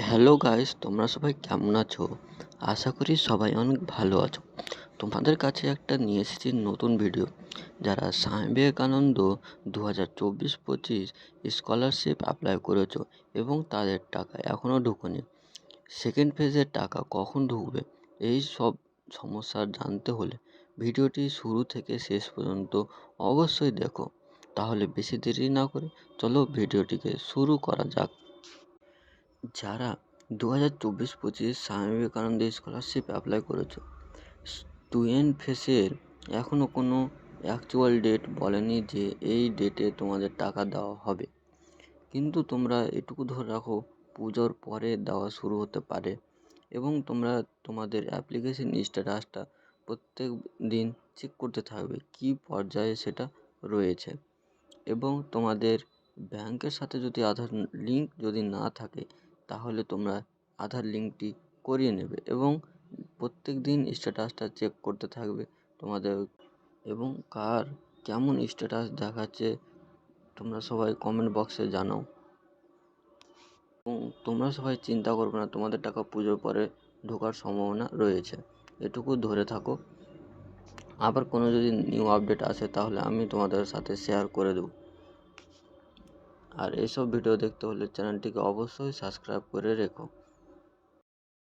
Hello guys, তোমরা সবাই কেমন আছো? আশা করি সবাই অনেক ভালো আছো। তোমাদের কাছে একটা নিয়ে এসেছি নতুন ভিডিও। যারা স্বামী বিবেকানন্দ 2024-25 স্কলারশিপ অ্যাপ্লাই করেছো এবং তাদের টাকা এখনও ঢুকেনি, সেকেন্ড ফেজের টাকা কখন ঢুকবে, এই সব সমস্যা জানতে হলে ভিডিওটি শুরু থেকে শেষ পর্যন্ত অবশ্যই দেখো। তাহলে বেশি দেরি না করে চলো ভিডিওটিকে শুরু করা যাক। যারা 2024-25 স্বামী বিবেকানন্দ স্কলারশিপ অ্যাপ্লাই করেছো, স্টুডেন্ট ফেসের এখনও কোনো অ্যাকচুয়াল ডেট বলেনি যে এই ডেটে তোমাদের টাকা দেওয়া হবে, কিন্তু তোমরা এটুকু ধরে রাখো পুজোর পরে দেওয়া শুরু হতে পারে। এবং তোমরা তোমাদের অ্যাপ্লিকেশন স্ট্যাটাসটা প্রত্যেক দিন চেক করতে থাকবে কী পর্যায়ে সেটা রয়েছে। এবং তোমাদের ব্যাংকের সাথে যদি আধার লিঙ্ক যদি না থাকে, তাহলে তোমরা আধার লিঙ্কটি করিয়ে নেবে এবং প্রত্যেক দিন স্ট্যাটাসটা চেক করতে থাকবে তোমাদের। এবং কার কেমন স্ট্যাটাস দেখাচ্ছে তোমরা সবাই কমেন্ট বক্সে জানাও। এবং তোমরা সবাই চিন্তা করবে না, তোমাদের টাকা পুজোর পরে ঢোকার সম্ভাবনা রয়েছে, এটুকু ধরে থাকো। আবার কোনো যদি নিউ আপডেট আসে তাহলে আমি তোমাদের সাথে শেয়ার করে দেবো। আর এইসব ভিডিও দেখতে হলে চ্যানেলটিকে অবশ্যই সাবস্ক্রাইব করে রেখো।